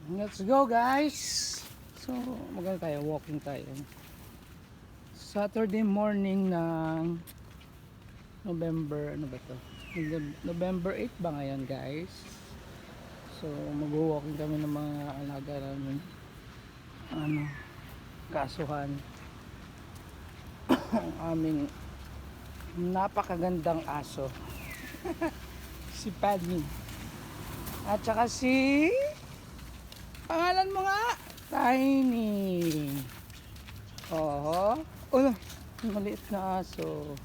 Let's go guys. So maganda tayo, walking tayo. Saturday morning ng November, ano ba to? November 8 ba ngayon guys? So mag-walking kami ng mga alaga namin. Kasuhan. Ang aming napakagandang aso. Si Padme. At saka si pangalan mo nga? Tiny. Oh, maliit na aso.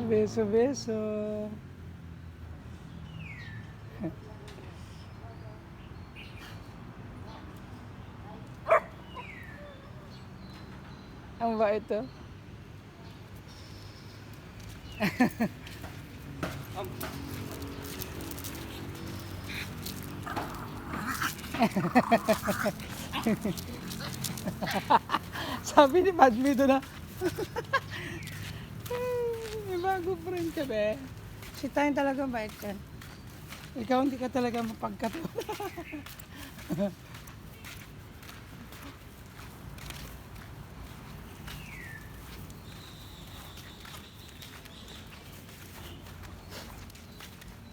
Beso, beso. Ang ba ito? Sabi ni Padme doon na. May bago friend ka be. Si Tayo talaga bait yan. Ikaw hindi ka talaga mapagkataon.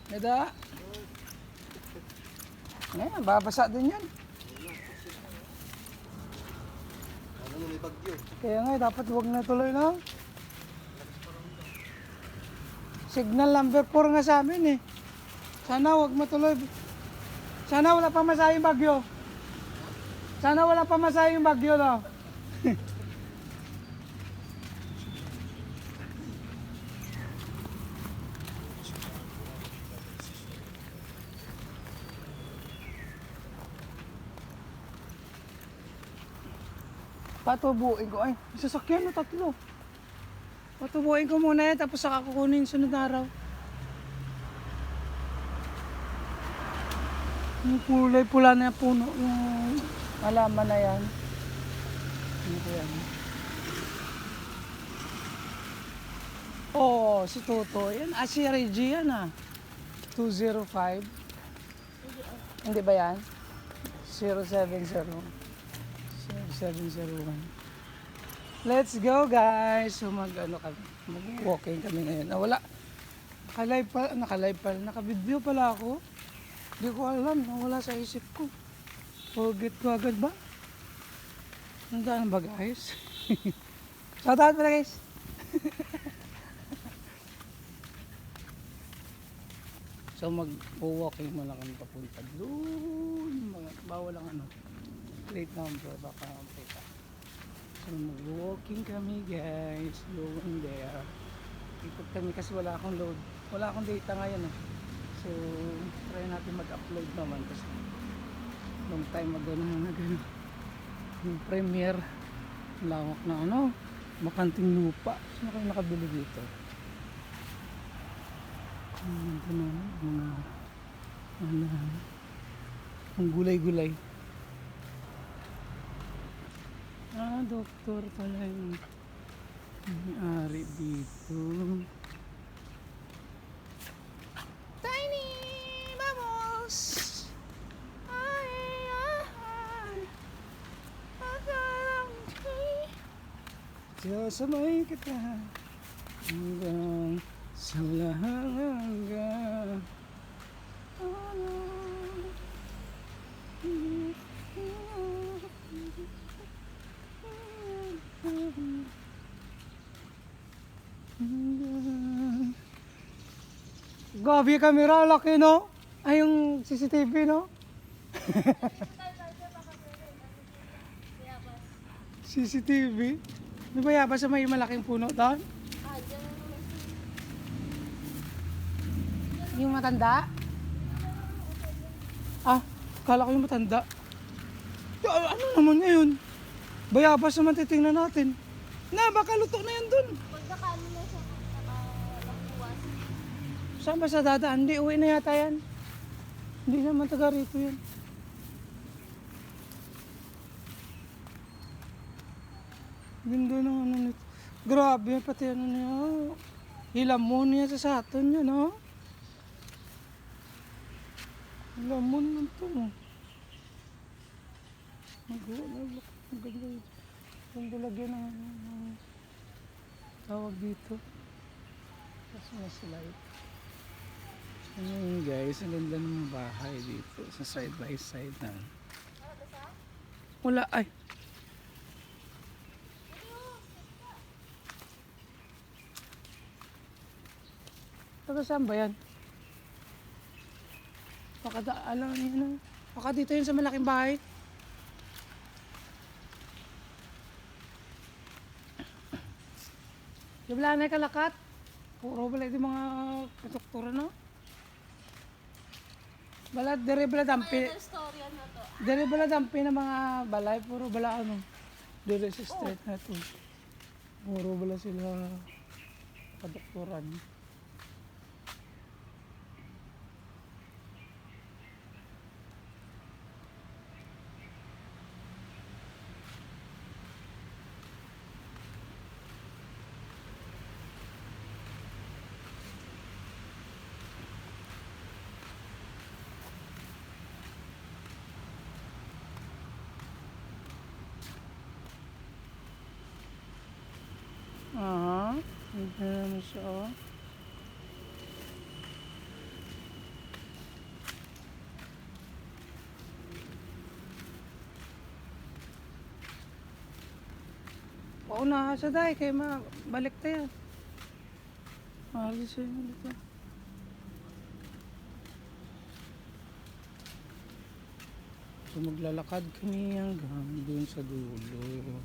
Nada. Ngayon, babasa din yan. Ano may bagyo? Kaya nga, dapat huwag na tuloy na. Signal number 4 nga sa amin eh. Sana huwag matuloy. Sana wala pa masayang bagyo. Sana wala pa masayang bagyo, no? Patubuin ko. Ay, sasakyan na tatlo. Patubuin ko muna yan, tapos saka kukunin sunod na araw. Yung kulay pula na yung puno, yung halaman na yan. Ano ko yan? Oo, si Toto. Yan, si Reggie yan ah. 205. Hindi ba yan? 070. 701. Let's go guys. So mag-walking kami ngayon. Wala. Naka-live pala. Naka-video pala ako. Hindi ko alam. Nawala sa isip ko. Forget ko agad ba? Nandaan ba guys? Shoutout pala guys. So mag-walking muna kami papunta doon. Bawal ang plate number, baka makita. So mag-walking kami guys, going there. Ikot kami kasi wala akong load, wala akong data ngayon eh. So try natin mag-upload naman kasi long time ago na gano'n. Yung premiere, lawak na makanting lupa. Saan kayo nakabili dito? Ito na mga gulay-gulay. Doktor pala yung may-ari dito. Tiny! Vamos! Ay, ay, sasamay kita hanggang sa lahanga. Gabi camera, laki no? Ay yung CCTV no? CCTV? Di ba yaba sa may malaking puno doon? Yung matanda? Kala ko yung matanda. Ano naman ngayon? Bayabas naman titingnan natin. Baka luto na yan dun. Pagkakano na siya nakabuwas. Saan ba sa dadaan? Hindi, uwi na yata yan. Hindi naman taga rito yan. Ganda ng ano nito. Grabe, pati ano niya. Hilamon niya sa saton niya, no? Hilamon lang ito, no? Ang ganda yun. Ganda lagyan ng tawag dito. Tapos may slide. Ayun guys, ang ganda ng bahay dito sa side by side na. Wala ay. Taga saan ba yan? Baka alam niyo na. Baka dito yun sa malaking bahay. Di wala na kalakat. Puro bala di mga katuktura, no? Bala, dere bala dampi. Dere bala dampi na mga balay. Puro bala ano. Dere sa street na ito. Puro bala sila kadoktoran. Aha. Ito naman siya, oh. Pauna sa day kay balik tayo. Alis siya dito. So maglalakad kami hanggang dun sa dulo.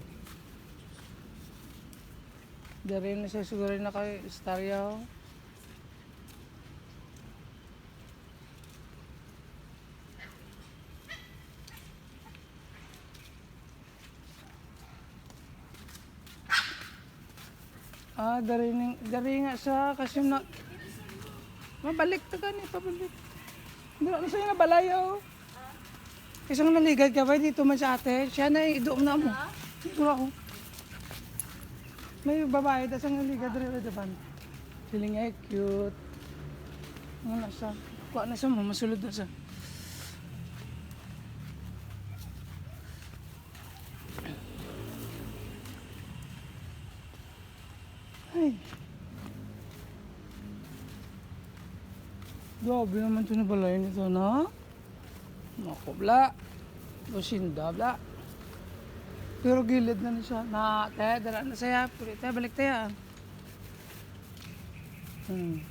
Dari na siya siguro naka-starya. Dari nga siya kasi na mabalik ta gani pabalik. Dira na siya nabalayo. Isang naligad ka ba dito man sa ate? Siya na idoom na mo. Dito ako. May babae da sang naligad diri depan. Feeling ay cute. Muna siya. Kuha na siya mo masulod na siya. Ay. Grabe naman ito na balay nito, na? Makubla. Businda, bla. Pero gilid na siya. Na, tayo, dala na saya. Pero tayo, balik tayo. Tiny!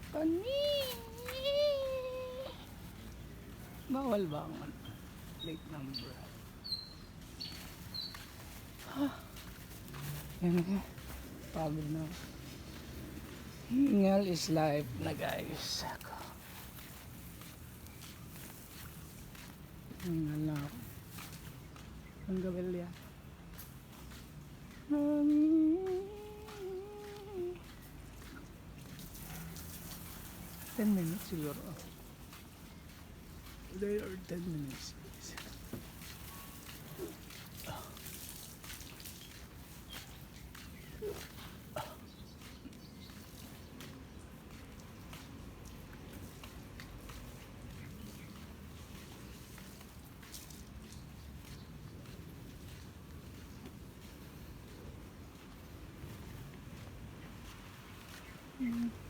Tiny! Bawal ba ang plate number? Yan na. Pagod na. Hingal is life na guys. Hingal na ako. Ang gabal yan. 10 minutes siguro. There are 10 minutes.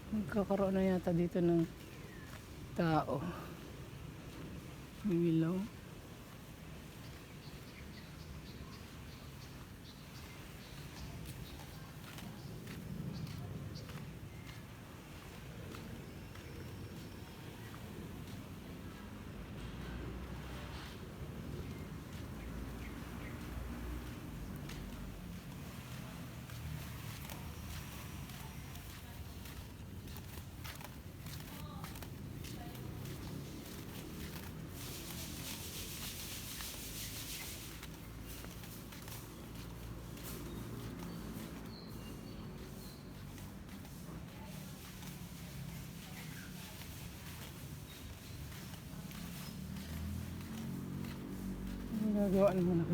Magkakaroon na yata dito ng tao. May ilaw. Gagawa naman ako.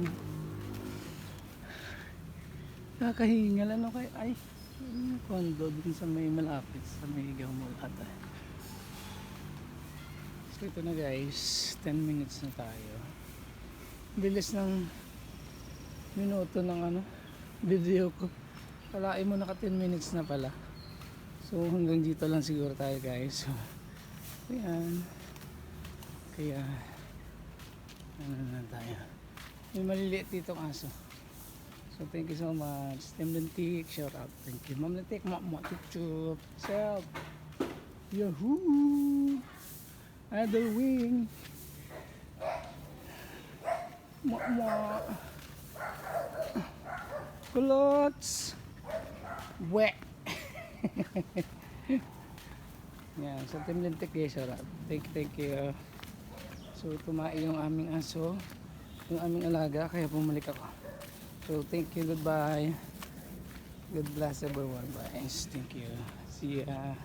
Kakahingal ano kay ay yung condo dun sa may malapit sa may Gamol ata. So ito na guys, 10 minutes na tayo. Bilis ng minuto ng ano video ko. Kalain mo naka 10 minutes na pala. So hanggang dito lang siguro tayo guys. So ayan. Kaya ano na tayo. May maliliit ditong aso. So thank you so much. Team Lentik, shout out. Thank you. Ma'am Lentik, mo chup chup. Self. Yahoo! Other wing. Mo. Kulots. Wet. Yan, so Team Lentik guys, shout out. Thank you. So tumai yung aming aso, yung aming alaga, kaya bumalik ako. So thank you, goodbye. God bless everyone, guys. Thank you. See ya.